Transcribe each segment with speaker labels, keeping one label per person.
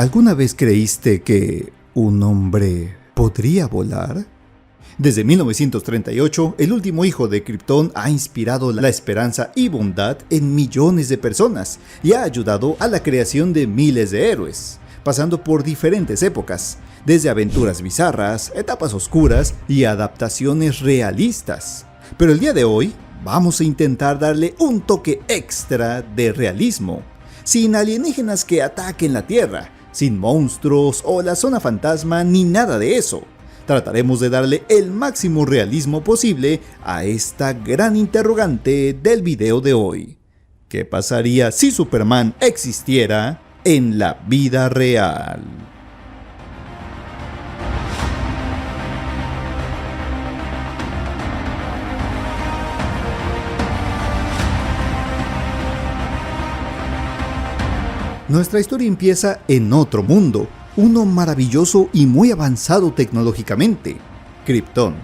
Speaker 1: ¿Alguna vez creíste que un hombre podría volar? Desde 1938, el último hijo de Krypton ha inspirado la esperanza y bondad en millones de personas y ha ayudado a la creación de miles de héroes, pasando por diferentes épocas, desde aventuras bizarras, etapas oscuras y adaptaciones realistas. Pero el día de hoy, vamos a intentar darle un toque extra de realismo, sin alienígenas que ataquen la Tierra, sin monstruos o la zona fantasma ni nada de eso. Trataremos de darle el máximo realismo posible a esta gran interrogante del video de hoy. ¿Qué pasaría si Superman existiera en la vida real? Nuestra historia empieza en otro mundo, uno maravilloso y muy avanzado tecnológicamente, Krypton.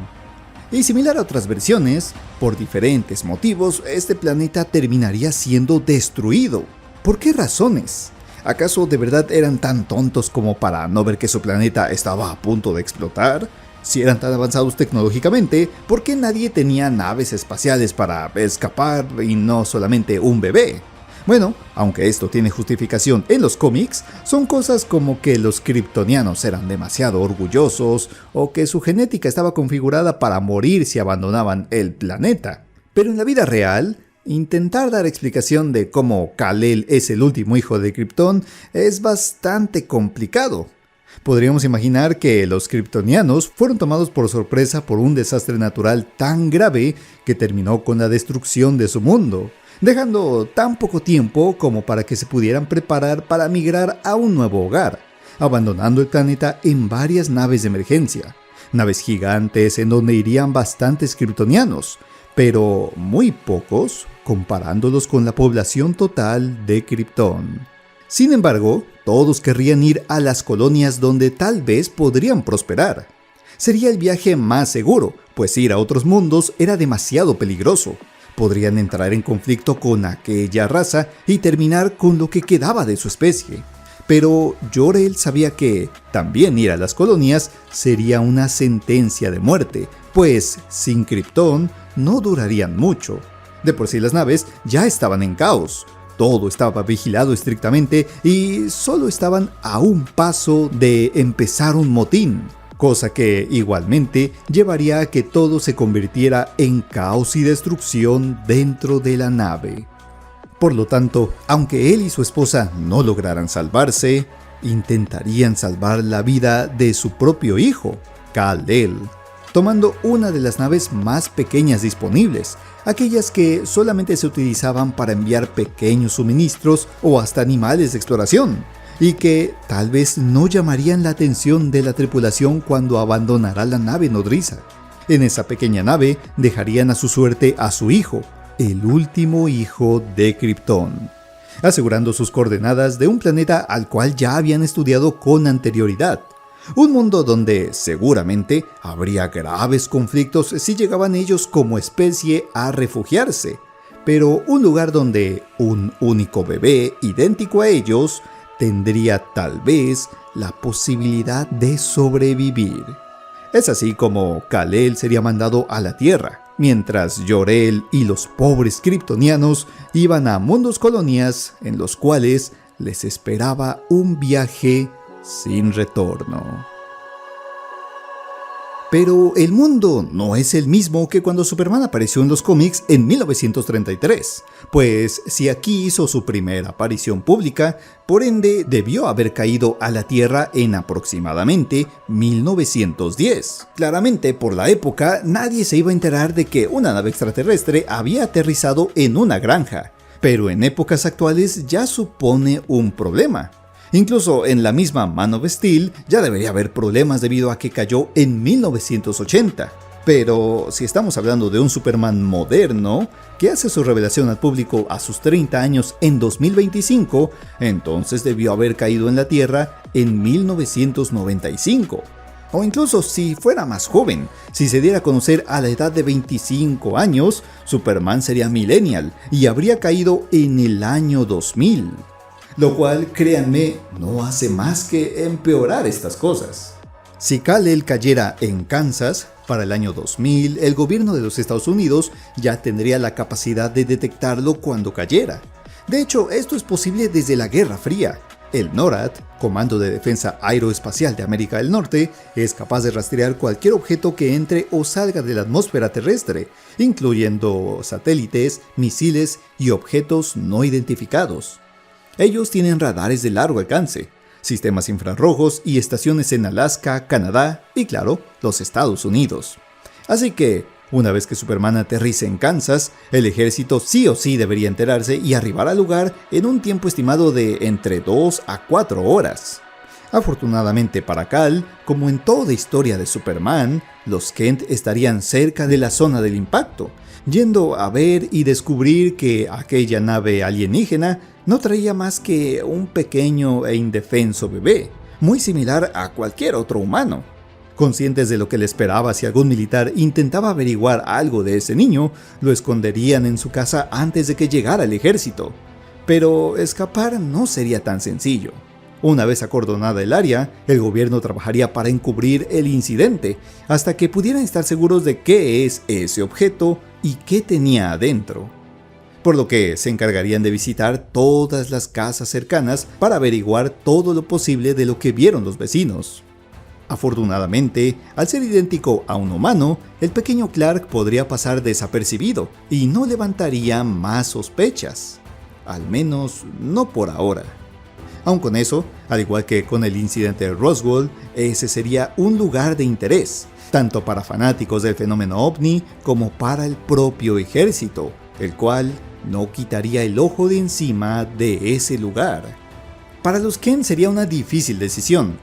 Speaker 1: Y similar a otras versiones, por diferentes motivos, este planeta terminaría siendo destruido. ¿Por qué razones? ¿Acaso de verdad eran tan tontos como para no ver que su planeta estaba a punto de explotar? Si eran tan avanzados tecnológicamente, ¿por qué nadie tenía naves espaciales para escapar y no solamente un bebé? Bueno, aunque esto tiene justificación en los cómics, son cosas como que los kryptonianos eran demasiado orgullosos o que su genética estaba configurada para morir si abandonaban el planeta. Pero en la vida real, intentar dar explicación de cómo Kal-El es el último hijo de Krypton es bastante complicado. Podríamos imaginar que los kryptonianos fueron tomados por sorpresa por un desastre natural tan grave que terminó con la destrucción de su mundo, dejando tan poco tiempo como para que se pudieran preparar para migrar a un nuevo hogar, abandonando el planeta en varias naves de emergencia, naves gigantes en donde irían bastantes kryptonianos, pero muy pocos comparándolos con la población total de Krypton. Sin embargo, todos querrían ir a las colonias donde tal vez podrían prosperar. Sería el viaje más seguro, pues ir a otros mundos era demasiado peligroso. Podrían entrar en conflicto con aquella raza y terminar con lo que quedaba de su especie. Pero Jor-El sabía que también ir a las colonias sería una sentencia de muerte, pues sin Krypton no durarían mucho. De por sí las naves ya estaban en caos, todo estaba vigilado estrictamente y solo estaban a un paso de empezar un motín. Cosa que igualmente llevaría a que todo se convirtiera en caos y destrucción dentro de la nave. Por lo tanto, aunque él y su esposa no lograran salvarse, intentarían salvar la vida de su propio hijo, Kal-El, tomando una de las naves más pequeñas disponibles, aquellas que solamente se utilizaban para enviar pequeños suministros o hasta animales de exploración, y que tal vez no llamarían la atención de la tripulación cuando abandonará la nave nodriza. En esa pequeña nave dejarían a su suerte a su hijo, el último hijo de Krypton, asegurando sus coordenadas de un planeta al cual ya habían estudiado con anterioridad. Un mundo donde seguramente habría graves conflictos si llegaban ellos como especie a refugiarse, pero un lugar donde un único bebé idéntico a ellos tendría tal vez la posibilidad de sobrevivir. Es así como Kal-El sería mandado a la Tierra, mientras Jor-El y los pobres kryptonianos iban a mundos colonias en los cuales les esperaba un viaje sin retorno. Pero el mundo no es el mismo que cuando Superman apareció en los cómics en 1933, pues si aquí hizo su primera aparición pública, por ende debió haber caído a la Tierra en aproximadamente 1910. Claramente por la época nadie se iba a enterar de que una nave extraterrestre había aterrizado en una granja, pero en épocas actuales ya supone un problema. Incluso en la misma Man of Steel ya debería haber problemas debido a que cayó en 1980. Pero si estamos hablando de un Superman moderno, que hace su revelación al público a sus 30 años en 2025, entonces debió haber caído en la Tierra en 1995. O incluso si fuera más joven, si se diera a conocer a la edad de 25 años, Superman sería millennial y habría caído en el año 2000. lo cual, créanme, no hace más que empeorar estas cosas. Si Kal-El cayera en Kansas, para el año 2000, el gobierno de los Estados Unidos ya tendría la capacidad de detectarlo cuando cayera. De hecho, esto es posible desde la Guerra Fría. El NORAD, Comando de Defensa Aeroespacial de América del Norte, es capaz de rastrear cualquier objeto que entre o salga de la atmósfera terrestre, incluyendo satélites, misiles y objetos no identificados. Ellos tienen radares de largo alcance, sistemas infrarrojos y estaciones en Alaska, Canadá y, claro, los Estados Unidos. Así que, una vez que Superman aterrice en Kansas, el ejército sí o sí debería enterarse y arribar al lugar en un tiempo estimado de entre 2 a 4 horas. Afortunadamente para Kal, como en toda historia de Superman, los Kent estarían cerca de la zona del impacto, yendo a ver y descubrir que aquella nave alienígena no traía más que un pequeño e indefenso bebé, muy similar a cualquier otro humano. Conscientes de lo que le esperaba si algún militar intentaba averiguar algo de ese niño, lo esconderían en su casa antes de que llegara el ejército. Pero escapar no sería tan sencillo. Una vez acordonada el área, el gobierno trabajaría para encubrir el incidente, hasta que pudieran estar seguros de qué es ese objeto y qué tenía adentro. Por lo que se encargarían de visitar todas las casas cercanas para averiguar todo lo posible de lo que vieron los vecinos. Afortunadamente, al ser idéntico a un humano, el pequeño Clark podría pasar desapercibido y no levantaría más sospechas. Al menos no por ahora. Aun con eso, al igual que con el incidente de Roswell, ese sería un lugar de interés, tanto para fanáticos del fenómeno ovni como para el propio ejército, el cual no quitaría el ojo de encima de ese lugar. Para los Kent sería una difícil decisión.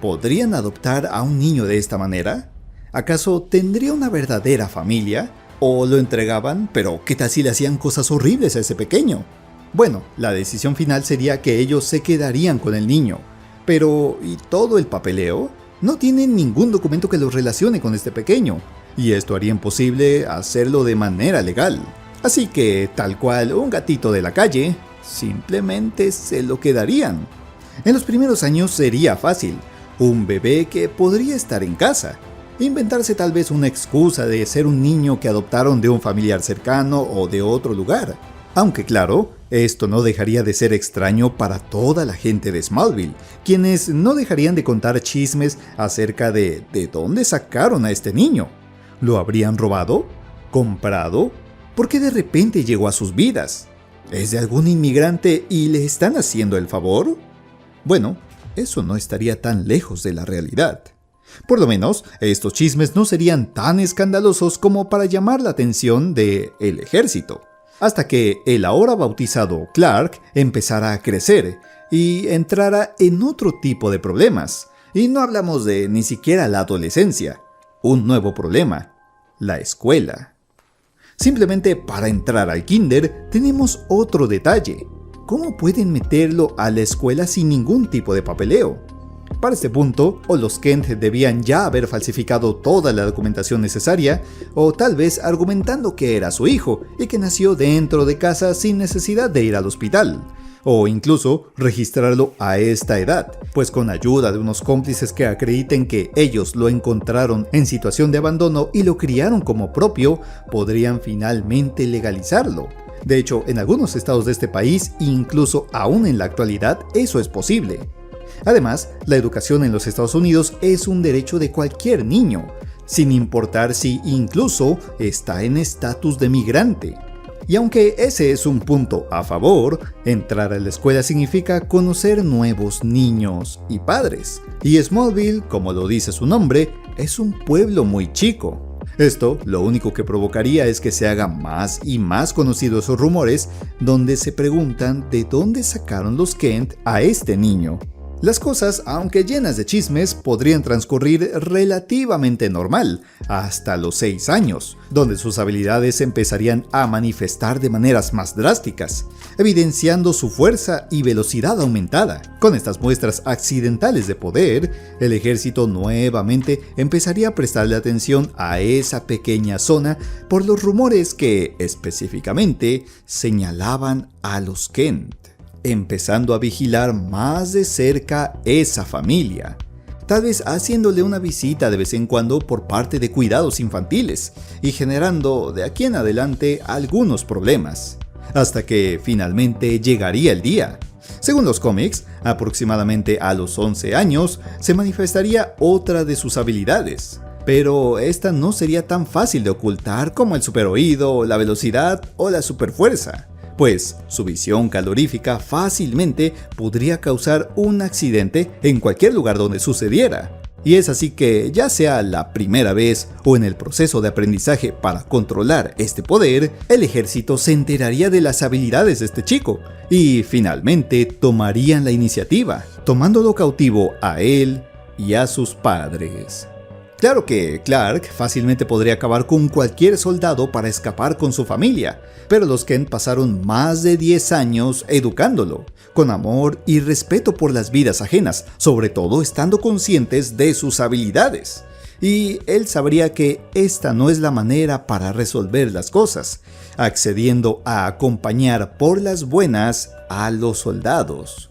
Speaker 1: ¿Podrían adoptar a un niño de esta manera? ¿Acaso tendría una verdadera familia? ¿O lo entregaban, pero qué tal si le hacían cosas horribles a ese pequeño? Bueno, la decisión final sería que ellos se quedarían con el niño. Pero, ¿y todo el papeleo? No tienen ningún documento que los relacione con este pequeño, y esto haría imposible hacerlo de manera legal. Así que, tal cual un gatito de la calle, simplemente se lo quedarían. En los primeros años sería fácil. Un bebé que podría estar en casa. Inventarse tal vez una excusa de ser un niño que adoptaron de un familiar cercano o de otro lugar. Aunque claro, esto no dejaría de ser extraño para toda la gente de Smallville, quienes no dejarían de contar chismes acerca de dónde sacaron a este niño. ¿Lo habrían robado? ¿Comprado? ¿Por qué de repente llegó a sus vidas? ¿Es de algún inmigrante y le están haciendo el favor? Bueno, eso no estaría tan lejos de la realidad. Por lo menos, estos chismes no serían tan escandalosos como para llamar la atención del ejército. Hasta que el ahora bautizado Clark empezara a crecer y entrara en otro tipo de problemas. Y no hablamos de ni siquiera la adolescencia. Un nuevo problema: la escuela. Simplemente para entrar al kinder tenemos otro detalle. ¿Cómo pueden meterlo a la escuela sin ningún tipo de papeleo? Para este punto, o los Kent debían ya haber falsificado toda la documentación necesaria, o tal vez argumentando que era su hijo y que nació dentro de casa sin necesidad de ir al hospital, o incluso registrarlo a esta edad, pues con ayuda de unos cómplices que acrediten que ellos lo encontraron en situación de abandono y lo criaron como propio, podrían finalmente legalizarlo. De hecho, en algunos estados de este país, incluso aún en la actualidad, eso es posible. Además, la educación en los Estados Unidos es un derecho de cualquier niño, sin importar si incluso está en estatus de migrante. Y aunque ese es un punto a favor, entrar a la escuela significa conocer nuevos niños y padres. Y Smallville, como lo dice su nombre, es un pueblo muy chico. Esto lo único que provocaría es que se hagan más y más conocidos esos rumores donde se preguntan de dónde sacaron los Kent a este niño. Las cosas, aunque llenas de chismes, podrían transcurrir relativamente normal, hasta los 6 años, donde sus habilidades empezarían a manifestar de maneras más drásticas, evidenciando su fuerza y velocidad aumentada. Con estas muestras accidentales de poder, el ejército nuevamente empezaría a prestarle atención a esa pequeña zona por los rumores que, específicamente, señalaban a los Kent. empezando a vigilar más de cerca esa familia. Tal vez haciéndole una visita de vez en cuando por parte de cuidados infantiles y generando de aquí en adelante algunos problemas, hasta que finalmente llegaría el día. Según los cómics, aproximadamente a los 11 años se manifestaría otra de sus habilidades, pero esta no sería tan fácil de ocultar como el superoído, la velocidad o la superfuerza, pues su visión calorífica fácilmente podría causar un accidente en cualquier lugar donde sucediera. Y es así que, ya sea la primera vez o en el proceso de aprendizaje para controlar este poder, el ejército se enteraría de las habilidades de este chico y finalmente tomarían la iniciativa, tomándolo cautivo a él y a sus padres. Claro que Clark fácilmente podría acabar con cualquier soldado para escapar con su familia, pero los Kent pasaron más de 10 años educándolo, con amor y respeto por las vidas ajenas, sobre todo estando conscientes de sus habilidades. Y él sabría que esta no es la manera para resolver las cosas, accediendo a acompañar por las buenas a los soldados.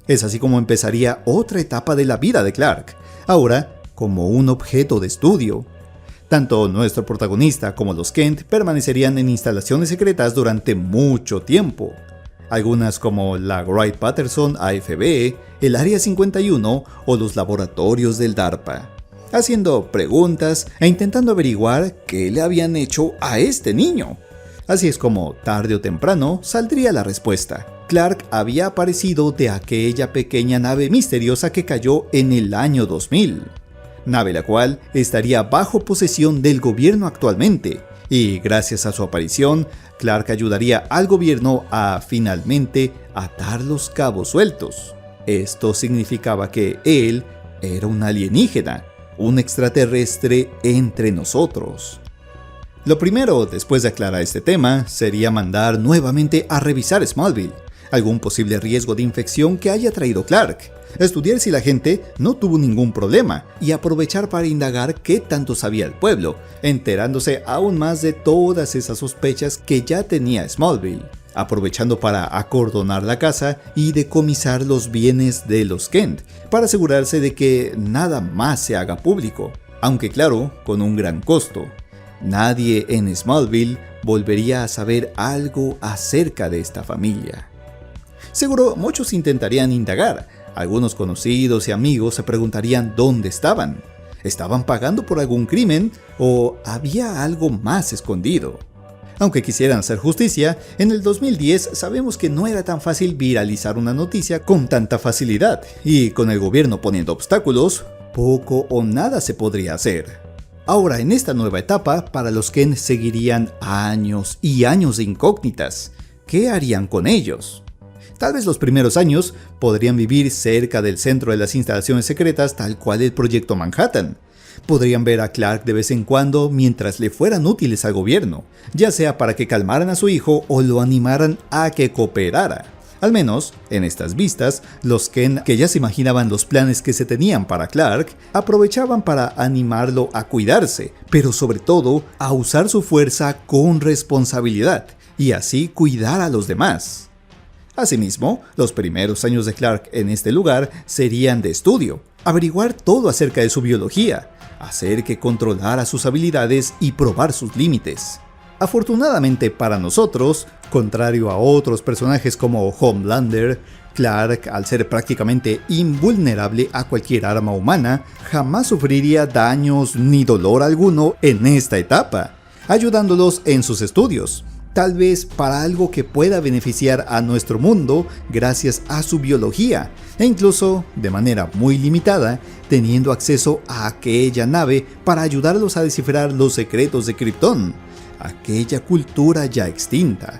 Speaker 1: Es así como empezaría otra etapa de la vida de Clark, ahora como un objeto de estudio. Tanto nuestro protagonista como los Kent permanecerían en instalaciones secretas durante mucho tiempo. Algunas como la Wright-Patterson AFB, el Área 51 o los laboratorios del DARPA, haciendo preguntas e intentando averiguar qué le habían hecho a este niño. Así es como, tarde o temprano, saldría la respuesta. Clark había aparecido de aquella pequeña nave misteriosa que cayó en el año 2000. Nave la cual estaría bajo posesión del gobierno actualmente, y gracias a su aparición, Clark ayudaría al gobierno a finalmente atar los cabos sueltos. Esto significaba que él era un alienígena, un extraterrestre entre nosotros. Lo primero, después de aclarar este tema, sería mandar nuevamente a revisar Smallville, algún posible riesgo de infección que haya traído Clark, estudiar si la gente no tuvo ningún problema y aprovechar para indagar qué tanto sabía el pueblo, enterándose aún más de todas esas sospechas que ya tenía Smallville, aprovechando para acordonar la casa y decomisar los bienes de los Kent, para asegurarse de que nada más se haga público, aunque claro, con un gran costo. Nadie en Smallville volvería a saber algo acerca de esta familia. Seguro muchos intentarían indagar. Algunos conocidos y amigos se preguntarían dónde estaban. ¿Estaban pagando por algún crimen o había algo más escondido? Aunque quisieran hacer justicia, en el 2010 sabemos que no era tan fácil viralizar una noticia con tanta facilidad, y con el gobierno poniendo obstáculos, poco o nada se podría hacer. Ahora, en esta nueva etapa, para los Kent seguirían años y años de incógnitas. ¿Qué harían con ellos? Tal vez los primeros años podrían vivir cerca del centro de las instalaciones secretas, tal cual el Proyecto Manhattan. Podrían ver a Clark de vez en cuando mientras le fueran útiles al gobierno, ya sea para que calmaran a su hijo o lo animaran a que cooperara. Al menos, en estas vistas, los Kent, que ya se imaginaban los planes que se tenían para Clark, aprovechaban para animarlo a cuidarse, pero sobre todo a usar su fuerza con responsabilidad y así cuidar a los demás. Asimismo, los primeros años de Clark en este lugar serían de estudio, averiguar todo acerca de su biología, hacer que controlara sus habilidades y probar sus límites. Afortunadamente para nosotros, contrario a otros personajes como Homelander, Clark, al ser prácticamente invulnerable a cualquier arma humana, jamás sufriría daños ni dolor alguno en esta etapa, ayudándolos en sus estudios. Tal vez para algo que pueda beneficiar a nuestro mundo gracias a su biología, e incluso, de manera muy limitada, teniendo acceso a aquella nave para ayudarlos a descifrar los secretos de Krypton, aquella cultura ya extinta.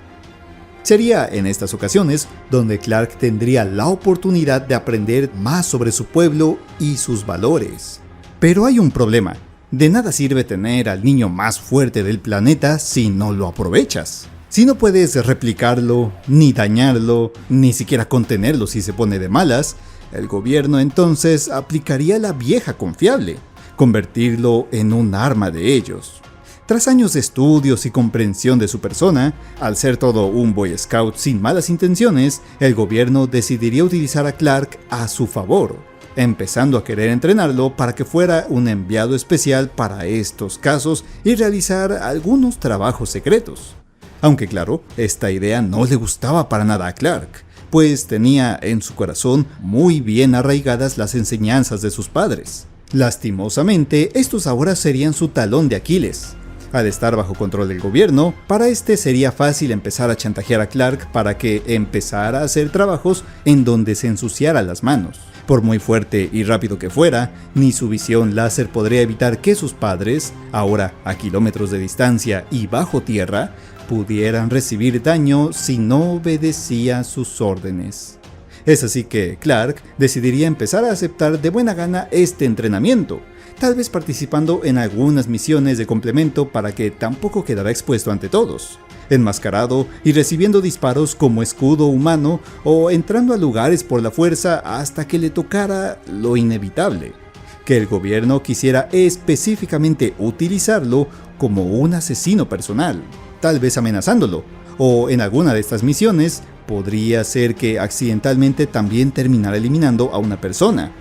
Speaker 1: Sería en estas ocasiones donde Clark tendría la oportunidad de aprender más sobre su pueblo y sus valores. Pero hay un problema. De nada sirve tener al niño más fuerte del planeta si no lo aprovechas. Si no puedes replicarlo, ni dañarlo, ni siquiera contenerlo si se pone de malas, el gobierno entonces aplicaría la vieja confiable, convertirlo en un arma de ellos. Tras años de estudios y comprensión de su persona, al ser todo un Boy Scout sin malas intenciones, el gobierno decidiría utilizar a Clark a su favor, empezando a querer entrenarlo para que fuera un enviado especial para estos casos y realizar algunos trabajos secretos. Aunque claro, esta idea no le gustaba para nada a Clark, pues tenía en su corazón muy bien arraigadas las enseñanzas de sus padres. Lastimosamente, estos ahora serían su talón de Aquiles. Al estar bajo control del gobierno, para este sería fácil empezar a chantajear a Clark para que empezara a hacer trabajos en donde se ensuciara las manos. Por muy fuerte y rápido que fuera, ni su visión láser podría evitar que sus padres, ahora a kilómetros de distancia y bajo tierra, pudieran recibir daño si no obedecía sus órdenes. Es así que Clark decidiría empezar a aceptar de buena gana este entrenamiento, tal vez participando en algunas misiones de complemento para que tampoco quedara expuesto ante todos, enmascarado y recibiendo disparos como escudo humano o entrando a lugares por la fuerza hasta que le tocara lo inevitable, que el gobierno quisiera específicamente utilizarlo como un asesino personal, tal vez amenazándolo, o en alguna de estas misiones podría ser que accidentalmente también terminara eliminando a una persona.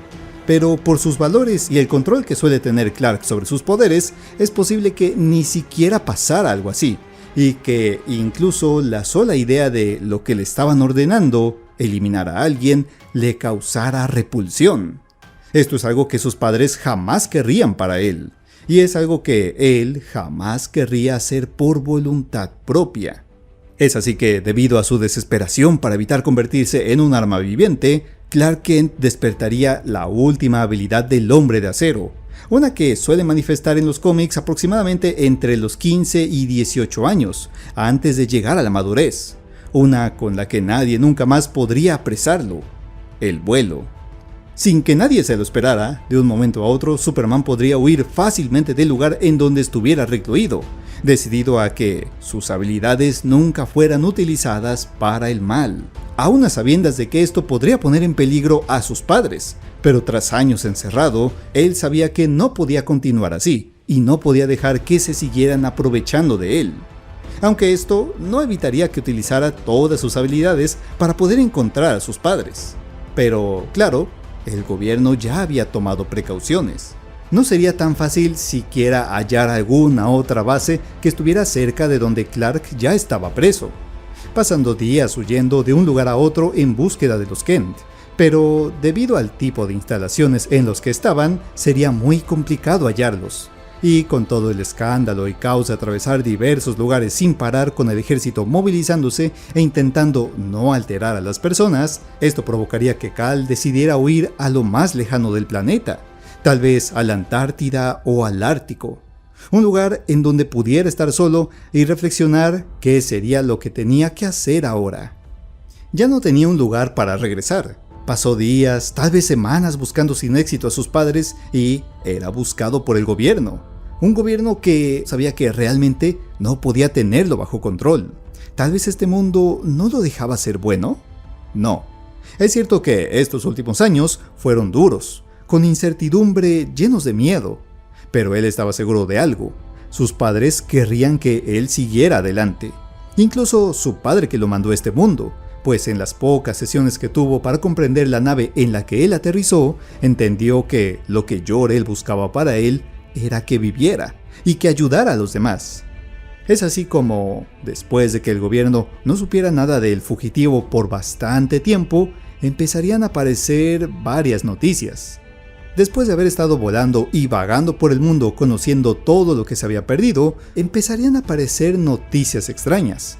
Speaker 1: Pero por sus valores y el control que suele tener Clark sobre sus poderes, es posible que ni siquiera pasara algo así, y que incluso la sola idea de lo que le estaban ordenando, eliminar a alguien, le causara repulsión. Esto es algo que sus padres jamás querrían para él, y es algo que él jamás querría hacer por voluntad propia. Es así que, debido a su desesperación para evitar convertirse en un arma viviente, Clark Kent despertaría la última habilidad del Hombre de Acero, una que suele manifestar en los cómics aproximadamente entre los 15 y 18 años, antes de llegar a la madurez, una con la que nadie nunca más podría apresarlo: el vuelo. Sin que nadie se lo esperara, de un momento a otro Superman podría huir fácilmente del lugar en donde estuviera recluido, decidido a que sus habilidades nunca fueran utilizadas para el mal, aún a sabiendas de que esto podría poner en peligro a sus padres. Pero tras años encerrado, él sabía que no podía continuar así, y no podía dejar que se siguieran aprovechando de él. Aunque esto no evitaría que utilizara todas sus habilidades para poder encontrar a sus padres. Pero, claro, el gobierno ya había tomado precauciones. No sería tan fácil siquiera hallar alguna otra base que estuviera cerca de donde Clark ya estaba preso, pasando días huyendo de un lugar a otro en búsqueda de los Kent. Pero debido al tipo de instalaciones en los que estaban, sería muy complicado hallarlos. Y con todo el escándalo y caos de atravesar diversos lugares sin parar, con el ejército movilizándose e intentando no alterar a las personas, esto provocaría que Kal decidiera huir a lo más lejano del planeta, tal vez a la Antártida o al Ártico, un lugar en donde pudiera estar solo y reflexionar qué sería lo que tenía que hacer ahora. Ya no tenía un lugar para regresar. Pasó días, tal vez semanas, buscando sin éxito a sus padres y era buscado por el gobierno. Un gobierno que sabía que realmente no podía tenerlo bajo control. ¿Tal vez este mundo no lo dejaba ser bueno? No. Es cierto que estos últimos años fueron duros, con incertidumbre, llenos de miedo. Pero él estaba seguro de algo: sus padres querrían que él siguiera adelante. Incluso su padre, que lo mandó a este mundo, pues en las pocas sesiones que tuvo para comprender la nave en la que él aterrizó, entendió que lo que Jor-El buscaba para él era que viviera y que ayudara a los demás. Es así como, después de que el gobierno no supiera nada del fugitivo por bastante tiempo, empezarían a aparecer varias noticias. Después de haber estado volando y vagando por el mundo conociendo todo lo que se había perdido, empezarían a aparecer noticias extrañas.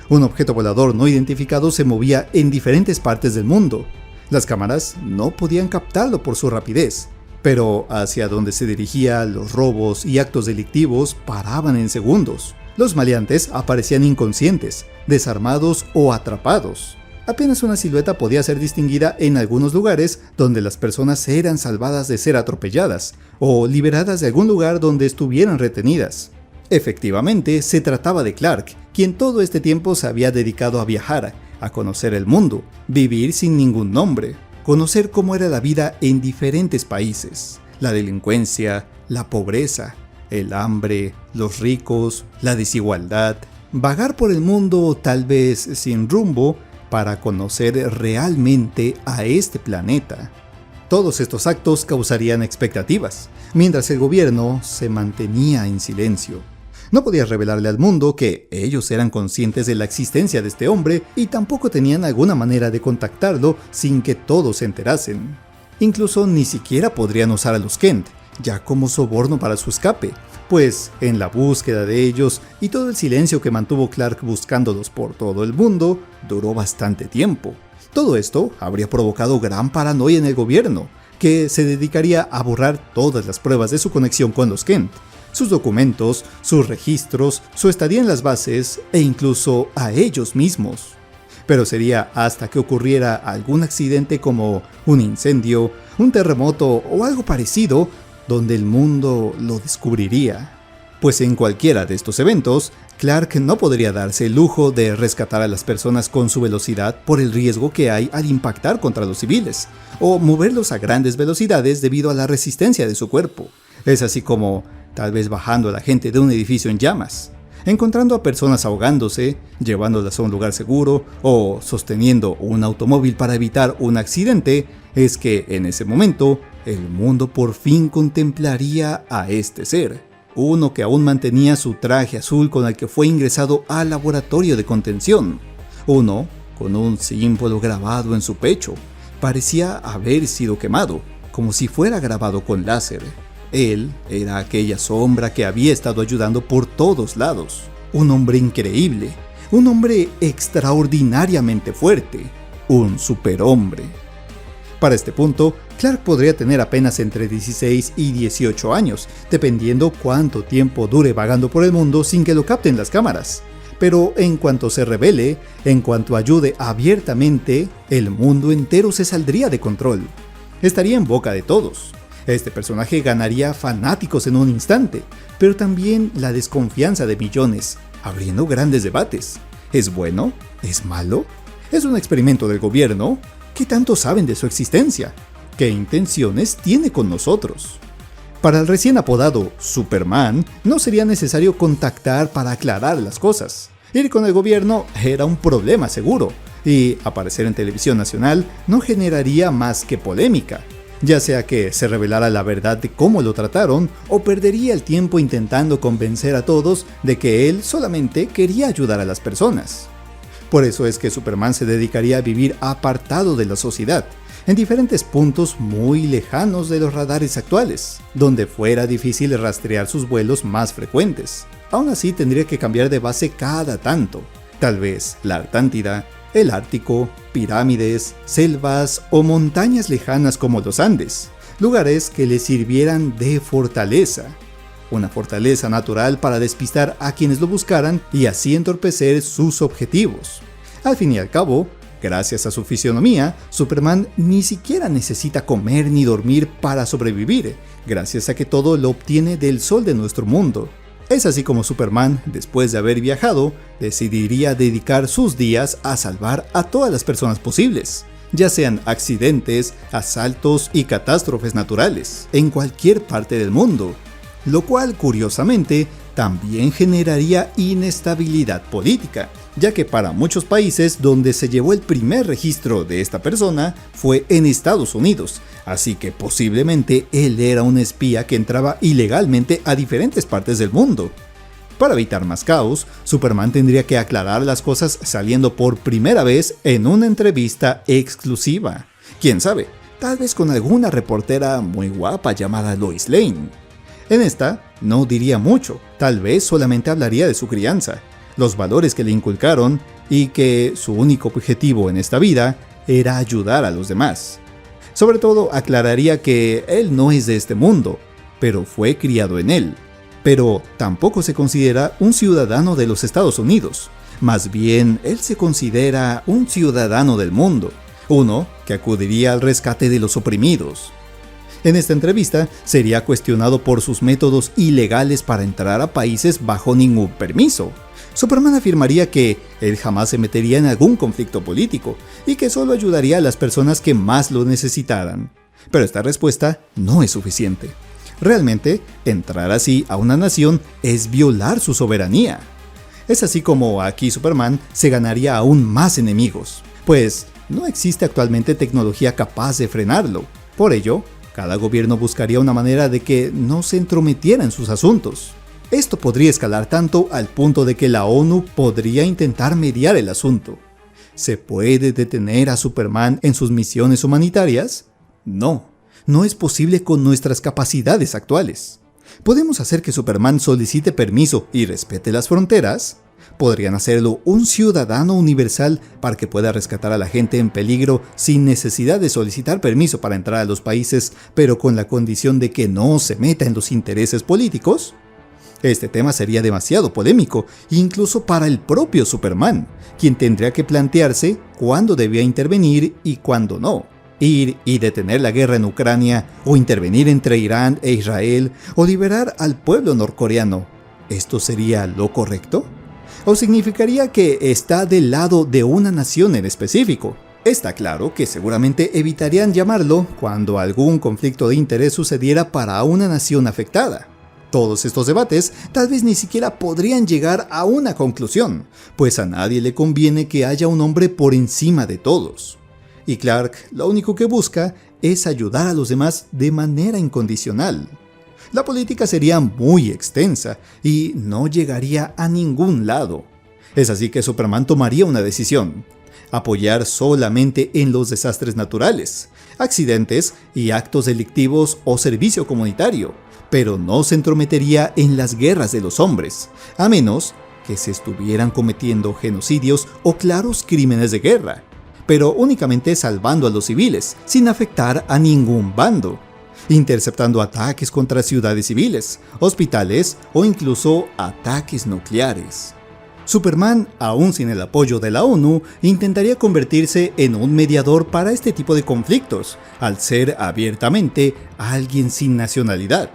Speaker 1: Un objeto volador no identificado se movía en diferentes partes del mundo. Las cámaras no podían captarlo por su rapidez, pero hacia donde se dirigía, los robos y actos delictivos paraban en segundos. Los maleantes aparecían inconscientes, desarmados o atrapados. Apenas una silueta podía ser distinguida en algunos lugares donde las personas eran salvadas de ser atropelladas o liberadas de algún lugar donde estuvieran retenidas. Efectivamente, se trataba de Clark, quien todo este tiempo se había dedicado a viajar, a conocer el mundo, vivir sin ningún nombre, conocer cómo era la vida en diferentes países, la delincuencia, la pobreza, el hambre, los ricos, la desigualdad, vagar por el mundo tal vez sin rumbo para conocer realmente a este planeta. Todos estos actos causarían expectativas, mientras el gobierno se mantenía en silencio. No podía revelarle al mundo que ellos eran conscientes de la existencia de este hombre y tampoco tenían alguna manera de contactarlo sin que todos se enterasen. Incluso ni siquiera podrían usar a los Kent, ya como soborno para su escape, pues en la búsqueda de ellos y todo el silencio que mantuvo Clark buscándolos por todo el mundo, duró bastante tiempo. Todo esto habría provocado gran paranoia en el gobierno, que se dedicaría a borrar todas las pruebas de su conexión con los Kent, sus documentos, sus registros, su estadía en las bases e incluso a ellos mismos. Pero sería hasta que ocurriera algún accidente como un incendio, un terremoto o algo parecido, donde el mundo lo descubriría. Pues en cualquiera de estos eventos, Clark no podría darse el lujo de rescatar a las personas con su velocidad por el riesgo que hay al impactar contra los civiles, o moverlos a grandes velocidades debido a la resistencia de su cuerpo. Es así como, tal vez bajando a la gente de un edificio en llamas, encontrando a personas ahogándose, llevándolas a un lugar seguro, o sosteniendo un automóvil para evitar un accidente, es que en ese momento, el mundo por fin contemplaría a este ser. Uno que aún mantenía su traje azul con el que fue ingresado al laboratorio de contención. Uno con un símbolo grabado en su pecho. Parecía haber sido quemado, como si fuera grabado con láser. Él era aquella sombra que había estado ayudando por todos lados. Un hombre increíble, un hombre extraordinariamente fuerte, un superhombre. Para este punto, Clark podría tener apenas entre 16 y 18 años, dependiendo cuánto tiempo dure vagando por el mundo sin que lo capten las cámaras. Pero en cuanto se revele, en cuanto ayude abiertamente, el mundo entero se saldría de control. Estaría en boca de todos. Este personaje ganaría fanáticos en un instante, pero también la desconfianza de millones, abriendo grandes debates. ¿Es bueno? ¿Es malo? ¿Es un experimento del gobierno? ¿Qué tanto saben de su existencia? ¿Qué intenciones tiene con nosotros? Para el recién apodado Superman, no sería necesario contactar para aclarar las cosas. Ir con el gobierno era un problema seguro, y aparecer en televisión nacional no generaría más que polémica, ya sea que se revelara la verdad de cómo lo trataron, o perdería el tiempo intentando convencer a todos de que él solamente quería ayudar a las personas. Por eso es que Superman se dedicaría a vivir apartado de la sociedad, en diferentes puntos muy lejanos de los radares actuales, donde fuera difícil rastrear sus vuelos más frecuentes. Aún así tendría que cambiar de base cada tanto, tal vez la Atlántida, el Ártico, pirámides, selvas o montañas lejanas como los Andes, lugares que le sirvieran de fortaleza. Una fortaleza natural para despistar a quienes lo buscaran y así entorpecer sus objetivos. Al fin y al cabo, gracias a su fisionomía, Superman ni siquiera necesita comer ni dormir para sobrevivir, gracias a que todo lo obtiene del sol de nuestro mundo. Es así como Superman, después de haber viajado, decidiría dedicar sus días a salvar a todas las personas posibles, ya sean accidentes, asaltos y catástrofes naturales, en cualquier parte del mundo. Lo cual, curiosamente, también generaría inestabilidad política, ya que para muchos países donde se llevó el primer registro de esta persona fue en Estados Unidos, así que posiblemente él era un espía que entraba ilegalmente a diferentes partes del mundo. Para evitar más caos, Superman tendría que aclarar las cosas saliendo por primera vez en una entrevista exclusiva. ¿Quién sabe? Tal vez con alguna reportera muy guapa llamada Lois Lane. En esta, no diría mucho, tal vez solamente hablaría de su crianza, los valores que le inculcaron y que su único objetivo en esta vida era ayudar a los demás. Sobre todo aclararía que él no es de este mundo, pero fue criado en él. Pero tampoco se considera un ciudadano de los Estados Unidos, más bien él se considera un ciudadano del mundo, uno que acudiría al rescate de los oprimidos. En esta entrevista sería cuestionado por sus métodos ilegales para entrar a países bajo ningún permiso. Superman afirmaría que él jamás se metería en algún conflicto político y que solo ayudaría a las personas que más lo necesitaran. Pero esta respuesta no es suficiente. Realmente, entrar así a una nación es violar su soberanía. Es así como aquí Superman se ganaría aún más enemigos, pues no existe actualmente tecnología capaz de frenarlo. Por ello, cada gobierno buscaría una manera de que no se entrometiera en sus asuntos. Esto podría escalar tanto al punto de que la ONU podría intentar mediar el asunto. ¿Se puede detener a Superman en sus misiones humanitarias? No, no es posible con nuestras capacidades actuales. ¿Podemos hacer que Superman solicite permiso y respete las fronteras? ¿Podrían hacerlo un ciudadano universal para que pueda rescatar a la gente en peligro sin necesidad de solicitar permiso para entrar a los países, pero con la condición de que no se meta en los intereses políticos? Este tema sería demasiado polémico, incluso para el propio Superman, quien tendría que plantearse cuándo debía intervenir y cuándo no. Ir y detener la guerra en Ucrania, o intervenir entre Irán e Israel, o liberar al pueblo norcoreano. ¿Esto sería lo correcto? ¿O significaría que está del lado de una nación en específico? Está claro que seguramente evitarían llamarlo cuando algún conflicto de interés sucediera para una nación afectada. Todos estos debates tal vez ni siquiera podrían llegar a una conclusión, pues a nadie le conviene que haya un hombre por encima de todos. Y Clark lo único que busca es ayudar a los demás de manera incondicional. La política sería muy extensa y no llegaría a ningún lado. Es así que Superman tomaría una decisión: apoyar solamente en los desastres naturales, accidentes y actos delictivos o servicio comunitario, pero no se entrometería en las guerras de los hombres, a menos que se estuvieran cometiendo genocidios o claros crímenes de guerra, pero únicamente salvando a los civiles, sin afectar a ningún bando, interceptando ataques contra ciudades civiles, hospitales o incluso ataques nucleares. Superman, aún sin el apoyo de la ONU, intentaría convertirse en un mediador para este tipo de conflictos, al ser abiertamente alguien sin nacionalidad,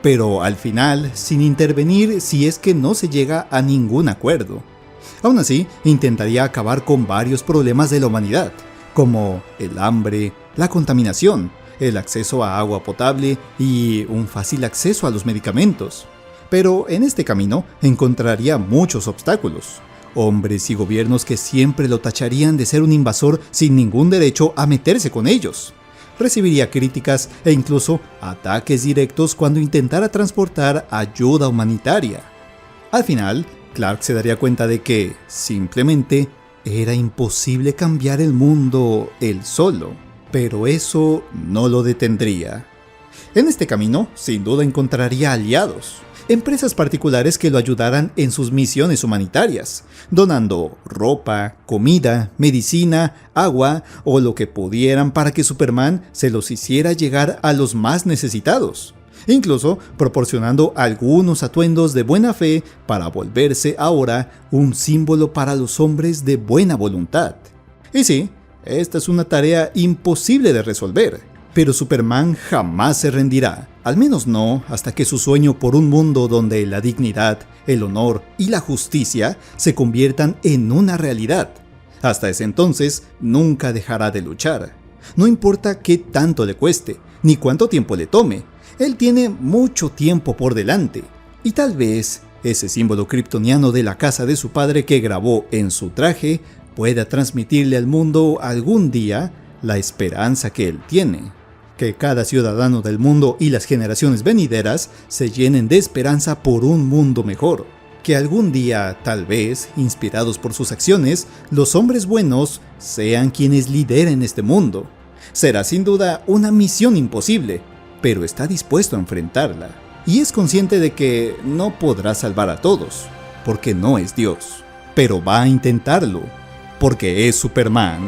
Speaker 1: pero al final sin intervenir si es que no se llega a ningún acuerdo. Aún así, intentaría acabar con varios problemas de la humanidad, como el hambre, la contaminación, el acceso a agua potable y un fácil acceso a los medicamentos. Pero en este camino encontraría muchos obstáculos, hombres y gobiernos que siempre lo tacharían de ser un invasor sin ningún derecho a meterse con ellos. Recibiría críticas e incluso ataques directos cuando intentara transportar ayuda humanitaria. Al final, Clark se daría cuenta de que, simplemente, era imposible cambiar el mundo él solo, pero eso no lo detendría. En este camino, sin duda encontraría aliados, empresas particulares que lo ayudaran en sus misiones humanitarias, donando ropa, comida, medicina, agua o lo que pudieran para que Superman se los hiciera llegar a los más necesitados, incluso proporcionando algunos atuendos de buena fe para volverse ahora un símbolo para los hombres de buena voluntad. Y sí, esta es una tarea imposible de resolver, pero Superman jamás se rendirá, al menos no hasta que su sueño por un mundo donde la dignidad, el honor y la justicia se conviertan en una realidad. Hasta ese entonces, nunca dejará de luchar. No importa qué tanto le cueste, ni cuánto tiempo le tome, él tiene mucho tiempo por delante. Y tal vez ese símbolo kryptoniano de la casa de su padre que grabó en su traje pueda transmitirle al mundo algún día la esperanza que él tiene. Que cada ciudadano del mundo y las generaciones venideras se llenen de esperanza por un mundo mejor. Que algún día, tal vez, inspirados por sus acciones, los hombres buenos sean quienes lideren este mundo. Será sin duda una misión imposible, pero está dispuesto a enfrentarla. Y es consciente de que no podrá salvar a todos, porque no es Dios. Pero va a intentarlo, porque es Superman.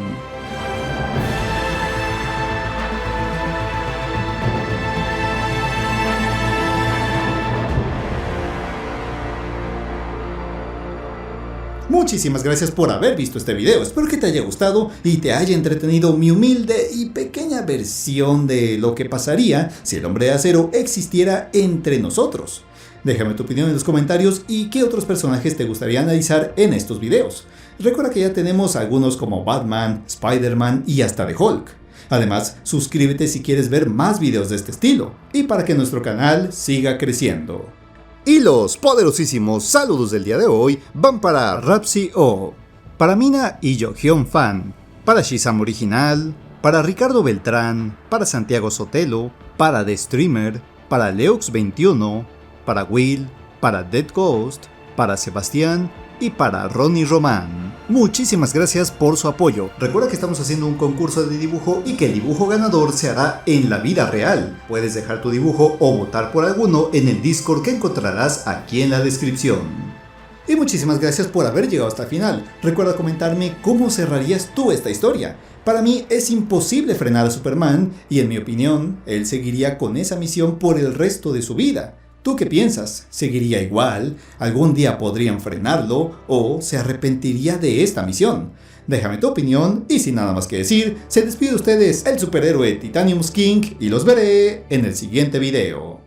Speaker 1: Muchísimas gracias por haber visto este video, espero que te haya gustado y te haya entretenido mi humilde y pequeña versión de lo que pasaría si el Hombre de Acero existiera entre nosotros. Déjame tu opinión en los comentarios y qué otros personajes te gustaría analizar en estos videos. Recuerda que ya tenemos algunos como Batman, Spider-Man y hasta de Hulk. Además, suscríbete si quieres ver más videos de este estilo y para que nuestro canal siga creciendo. Y los poderosísimos saludos del día de hoy van para Rapsi O, para Mina y Yohyun Fan, para Shizam Original, para Ricardo Beltrán, para Santiago Sotelo, para The Streamer, para Leox21, para Will, para Dead Ghost, para Sebastián y para Ronnie Román. Muchísimas gracias por su apoyo. Recuerda que estamos haciendo un concurso de dibujo y que el dibujo ganador se hará en la vida real. Puedes dejar tu dibujo o votar por alguno en el Discord que encontrarás aquí en la descripción. Y muchísimas gracias por haber llegado hasta el final. Recuerda comentarme cómo cerrarías tú esta historia. Para mí es imposible frenar a Superman y en mi opinión, él seguiría con esa misión por el resto de su vida. ¿Tú qué piensas? ¿Seguiría igual? ¿Algún día podrían frenarlo? ¿O se arrepentiría de esta misión? Déjame tu opinión y sin nada más que decir, se despide de ustedes el superhéroe Titanium King y los veré en el siguiente video.